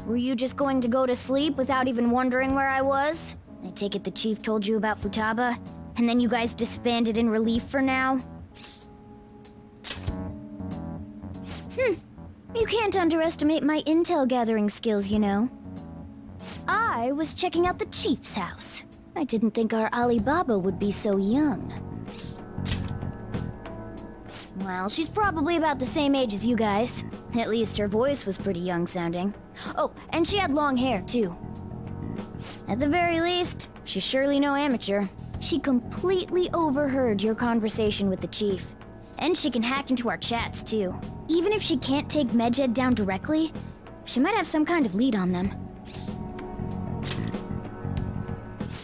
Were you just going to go to sleep without even wondering where I was? I take it the chief told you about Futaba, and then you guys disbanded in relief for now? You can't underestimate my intel gathering skills, you know. I was checking out the chief's house. I didn't think our Alibaba would be so young. Well, she's probably about the same age as you guys. At least her voice was pretty young sounding. Oh, and she had long hair, too. At the very least, she's surely no amateur. She completely overheard your conversation with the chief. And she can hack into our chats, too. Even if she can't take Medjed down directly, she might have some kind of lead on them.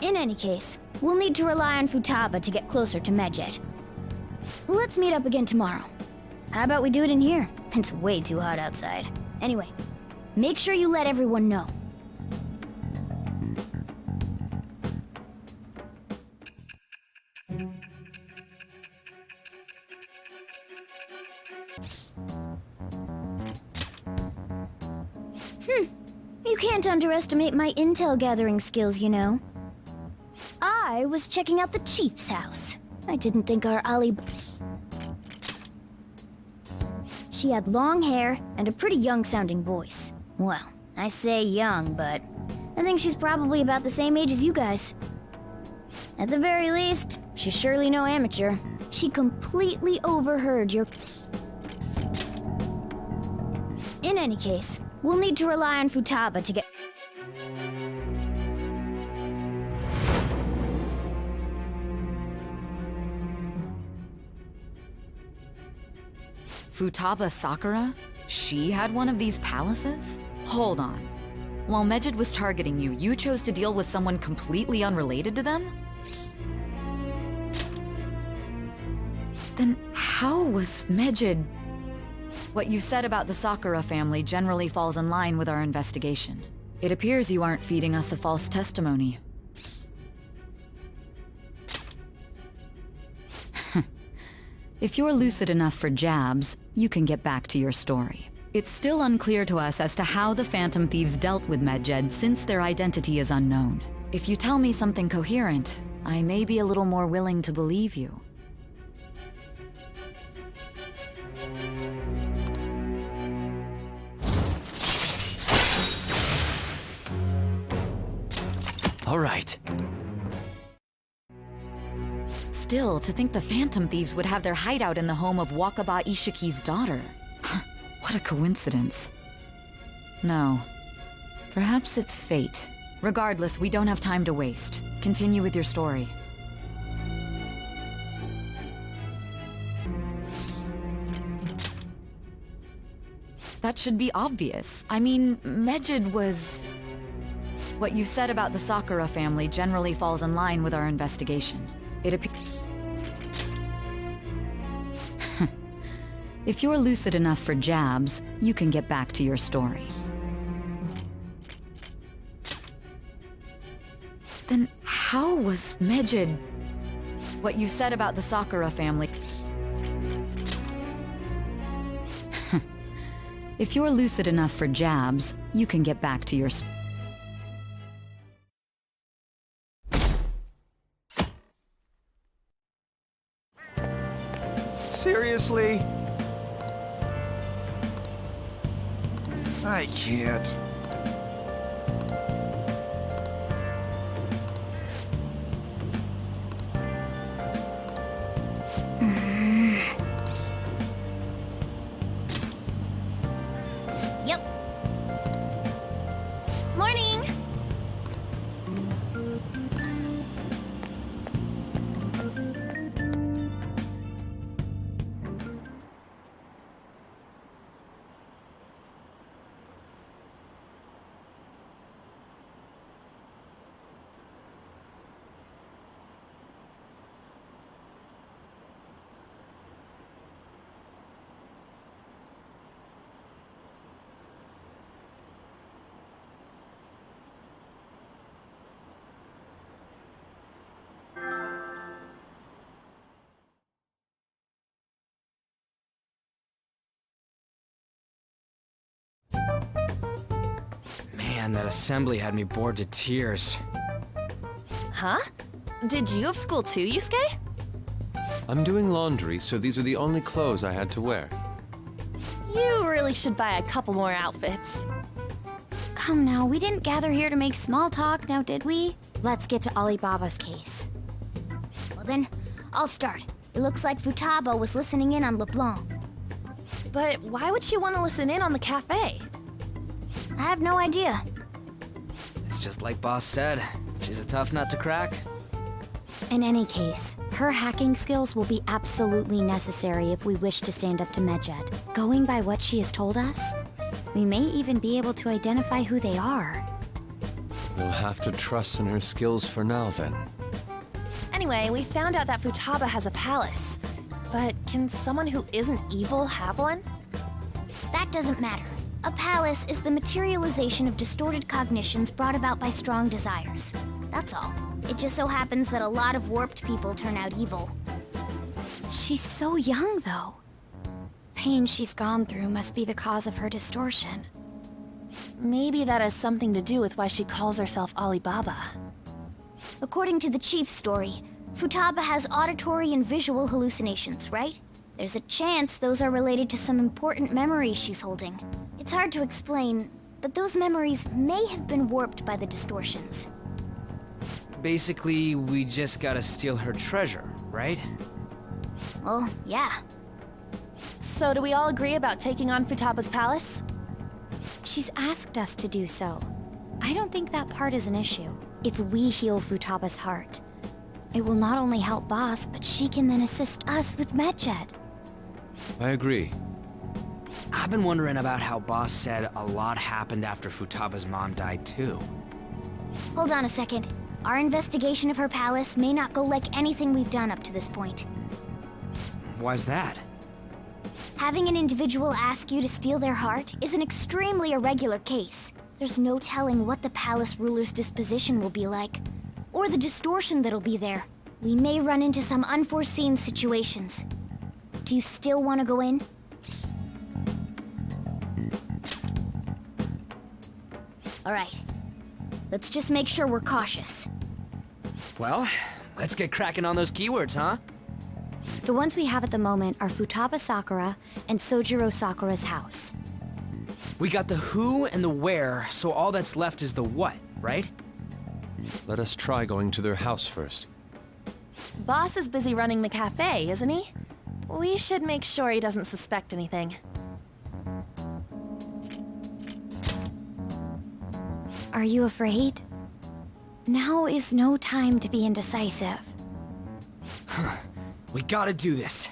In any case, we'll need to rely on Futaba to get closer to Medjed. Let's meet up again tomorrow. How about we do it in here? It's way too hot outside. Anyway, make sure you let everyone know. You can't underestimate my intel gathering skills, you know. I was checking out the chief's house. I didn't think our She had long hair and a pretty young-sounding voice. Well, I say young, but I think she's probably about the same age as you guys. At the very least, she's surely no amateur. She completely overheard your... In any case, we'll need to rely on Futaba to get... Futaba Sakura? She had one of these palaces? Hold on. While Medjed was targeting you, you chose to deal with someone completely unrelated to them? Then how was Medjed... What you said about the Sakura family generally falls in line with our investigation. It appears you aren't feeding us a false testimony. If you're lucid enough for jabs, you can get back to your story. It's still unclear to us as to how the Phantom Thieves dealt with Medjed since their identity is unknown. If you tell me something coherent, I may be a little more willing to believe you. All right. Still, to think the Phantom Thieves would have their hideout in the home of Wakaba Ishiki's daughter. What a coincidence. No. Perhaps it's fate. Regardless, we don't have time to waste. Continue with your story. That should be obvious. I mean, Medjed was... What you said about the Sakura family generally falls in line with our investigation. It appears... If you're lucid enough for jabs, you can get back to your story. Then how was Medjed... What you said about the Sakura family... If you're lucid enough for jabs, you can get back to your story. Seriously? I can't. Yep. Morning! Man, that assembly had me bored to tears. Huh? Did you have school too, Yusuke? I'm doing laundry, so these are the only clothes I had to wear. You really should buy a couple more outfits. Come now, we didn't gather here to make small talk, now did we? Let's get to Alibaba's case. Well then, I'll start. It looks like Futaba was listening in on LeBlanc. But why would she want to listen in on the cafe? I have no idea. It's just like Boss said. She's a tough nut to crack. In any case, her hacking skills will be absolutely necessary if we wish to stand up to Medjed. Going by what she has told us, we may even be able to identify who they are. We'll have to trust in her skills for now, then. Anyway, we found out that Futaba has a palace. But can someone who isn't evil have one? That doesn't matter. A palace is the materialization of distorted cognitions brought about by strong desires. That's all. It just so happens that a lot of warped people turn out evil. She's so young, though. Pain she's gone through must be the cause of her distortion. Maybe that has something to do with why she calls herself Alibaba. According to the chief's story, Futaba has auditory and visual hallucinations, right? There's a chance those are related to some important memories she's holding. It's hard to explain, but those memories may have been warped by the distortions. Basically, we just gotta steal her treasure, right? Well, yeah. So do we all agree about taking on Futaba's palace? She's asked us to do so. I don't think that part is an issue. If we heal Futaba's heart, it will not only help Boss, but she can then assist us with Medjed. I agree. I've been wondering about how Boss said a lot happened after Futaba's mom died, too. Hold on a second. Our investigation of her palace may not go like anything we've done up to this point. Why's that? Having an individual ask you to steal their heart is an extremely irregular case. There's no telling what the palace ruler's disposition will be like, or the distortion that'll be there. We may run into some unforeseen situations. Do you still want to go in? All right. Let's just make sure we're cautious. Well, let's get cracking on those keywords, huh? The ones we have at the moment are Futaba Sakura and Sojiro Sakura's house. We got the who and the where, so all that's left is the what, right? Let us try going to their house first. Boss is busy running the cafe, isn't he? We should make sure he doesn't suspect anything. Are you afraid? Now is no time to be indecisive. We gotta do this.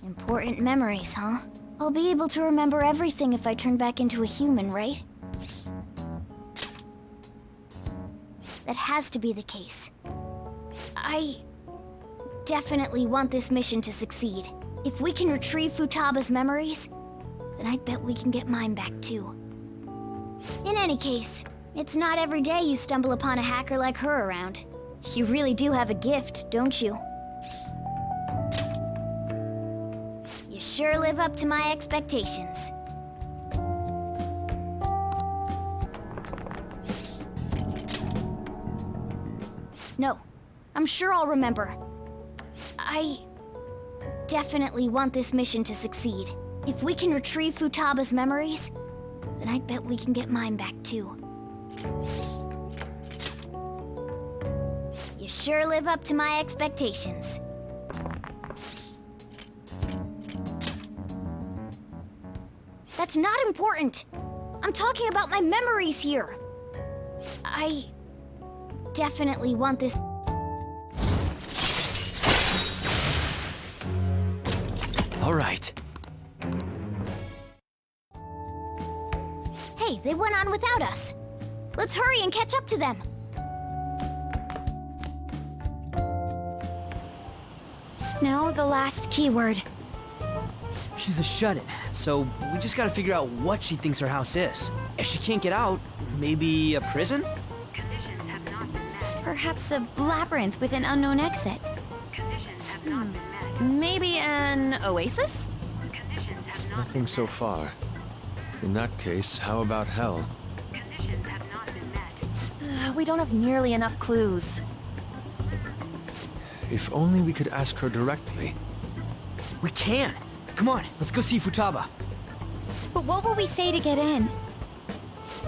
Important memories, huh? I'll be able to remember everything if I turn back into a human, right? That has to be the case. I definitely want this mission to succeed. If we can retrieve Futaba's memories, then I'd bet we can get mine back too. In any case, it's not every day you stumble upon a hacker like her around. You really do have a gift, don't you? You sure live up to my expectations. No, I'm sure I'll remember. I definitely want this mission to succeed. If we can retrieve Futaba's memories, then I'd bet we can get mine back too. You sure live up to my expectations. That's not important. I'm talking about my memories here. I definitely want this. All right. Hey, they went on without us. Let's hurry and catch up to them. Now the last keyword. She's a shut-in, so we just gotta figure out what she thinks her house is. If she can't get out, maybe a prison? Conditions have not been met. Perhaps a labyrinth with an unknown exit. Conditions have not been met. Maybe an oasis? Conditions have not Nothing so far. In that case, how about hell? Conditions have not been met. We don't have nearly enough clues. If only we could ask her directly. We can! Come on, let's go see Futaba. But what will we say to get in?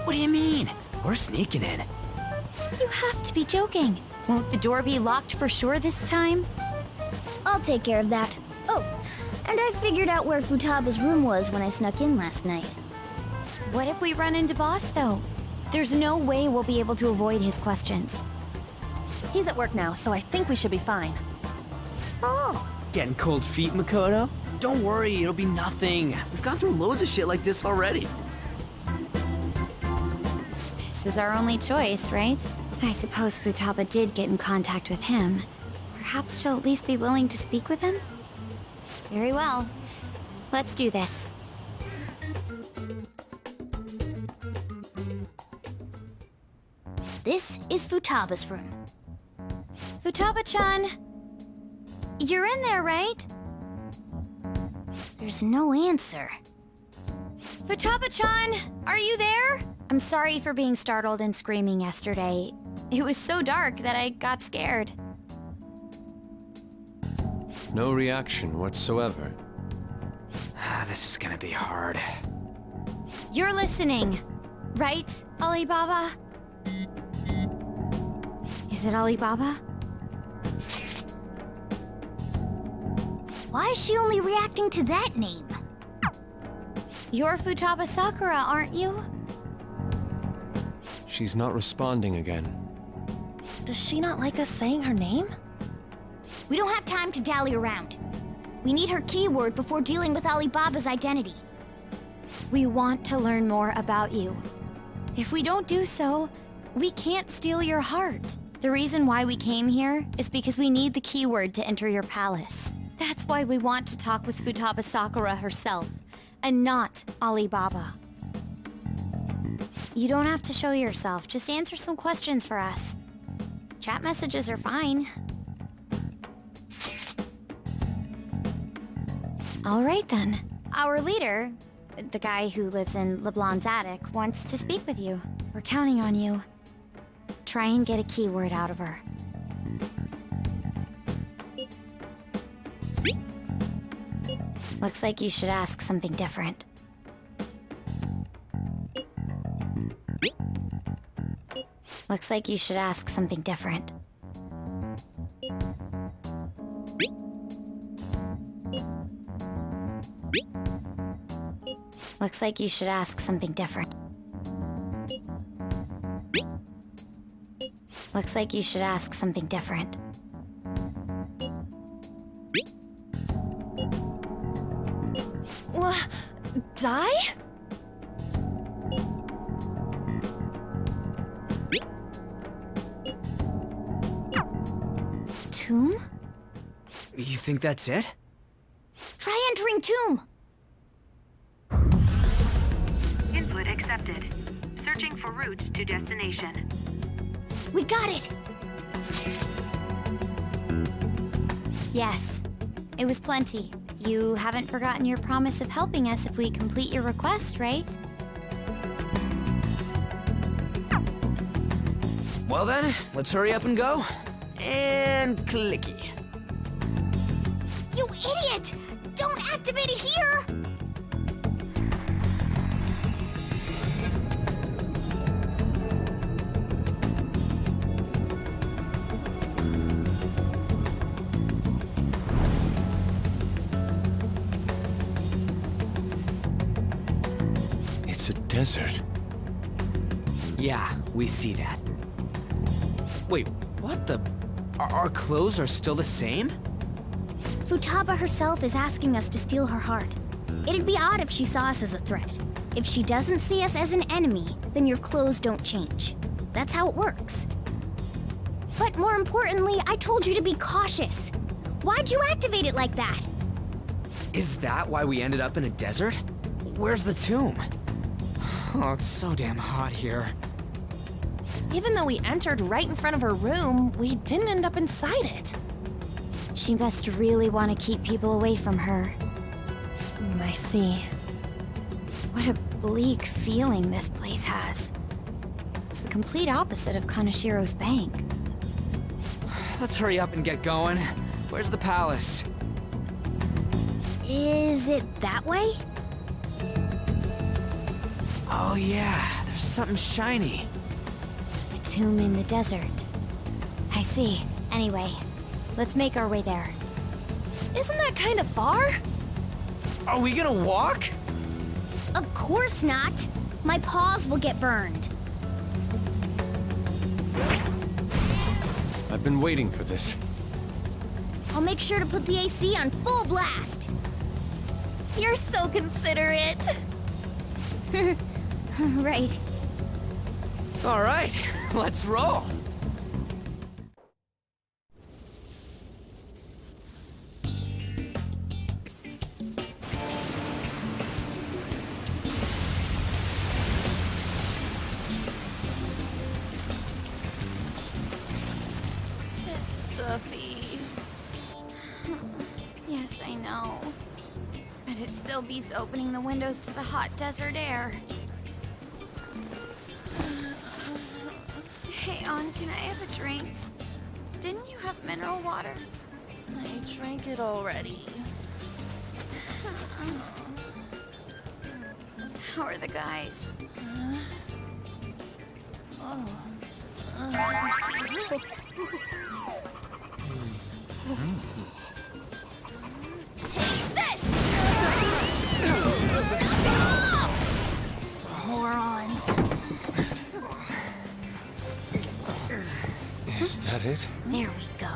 What do you mean? We're sneaking in. You have to be joking. Won't the door be locked for sure this time? I'll take care of that. Oh, and I figured out where Futaba's room was when I snuck in last night. What if we run into Boss, though? There's no way we'll be able to avoid his questions. He's at work now, so I think we should be fine. Oh, Getting cold feet, Makoto? Don't worry, it'll be nothing. We've gone through loads of shit like this already. this is our only choice, right? I suppose Futaba did get in contact with him. Perhaps she'll at least be willing to speak with him? Very well. Let's do this. This is Futaba's room. Futaba-chan! You're in there, right? There's no answer. Futaba-chan! Are you there? I'm sorry for being startled and screaming yesterday. It was so dark that I got scared. No reaction whatsoever. This is gonna be hard. You're listening, right, Alibaba? Is it Alibaba? Why is she only reacting to that name? You're Futaba Sakura, aren't you? She's not responding again. Does she not like us saying her name? We don't have time to dally around. We need her keyword before dealing with Alibaba's identity. We want to learn more about you. If we don't do so, we can't steal your heart. The reason why we came here is because we need the keyword to enter your palace. That's why we want to talk with Futaba Sakura herself, and not Alibaba. You don't have to show yourself, just answer some questions for us. Chat messages are fine. All right then. Our leader, the guy who lives in LeBlanc's attic, wants to speak with you. We're counting on you. Try and get a keyword out of her. Looks like you should ask something different. Looks like you should ask something different. Looks like you should ask something different. Looks like you should ask something different. Die? Tomb? You think that's it? Try entering tomb! Input accepted. Searching for route to destination. We got it! Yes, it was plenty. You haven't forgotten your promise of helping us if we complete your request, right? Well then, let's hurry up and go. And clicky. You idiot! Don't activate it here! It's a desert. Yeah, we see that. Wait, what the? Our clothes are still the same? Futaba herself is asking us to steal her heart. It'd be odd if she saw us as a threat. If she doesn't see us as an enemy, then your clothes don't change. That's how it works. But more importantly, I told you to be cautious. Why'd you activate it like that? Is that why we ended up in a desert? Where's the tomb? Oh, it's so damn hot here. Even though we entered right in front of her room, we didn't end up inside it. She must really want to keep people away from her. I see. What a bleak feeling this place has. It's the complete opposite of Kanashiro's bank. Let's hurry up and get going. Where's the palace? Is it that way? Oh yeah, there's something shiny. A tomb in the desert. I see. Anyway, let's make our way there. Isn't that kind of far? Are we gonna walk? Of course not! My paws will get burned. I've been waiting for this. I'll make sure to put the AC on full blast. You're so considerate. Right. All right, let's roll. It's stuffy. Yes, I know. But it still beats opening the windows to the hot desert air. Hey, An, can I have a drink? Didn't you have mineral water? I drank it already. How are the guys? Take this! Morons. Is that it? There we go.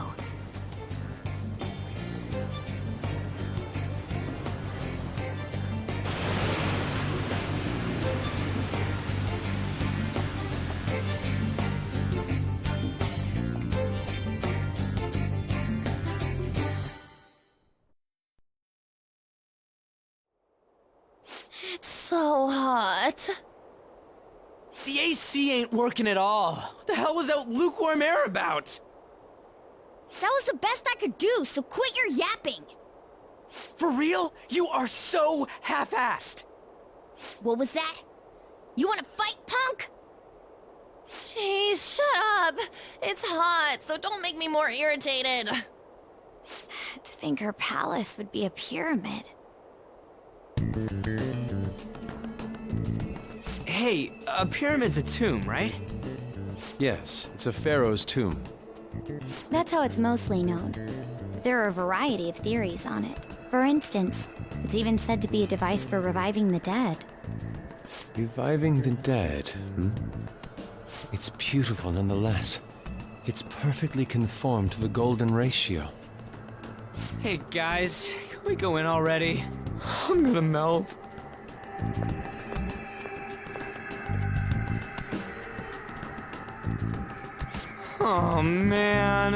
It's so hot. The AC ain't working at all. What the hell was that lukewarm air about? That was the best I could do, so quit your yapping. For real? You are so half-assed. What was that? You wanna fight, punk? Jeez, shut up. It's hot, so don't make me more irritated. To think her palace would be a pyramid. Hey, a pyramid's a tomb, right? Yes, it's a pharaoh's tomb. That's how it's mostly known. There are a variety of theories on it. For instance, it's even said to be a device for reviving the dead. Reviving the dead, hmm? It's beautiful nonetheless. It's perfectly conformed to the golden ratio. Hey guys, can we go in already? I'm gonna melt. Oh man.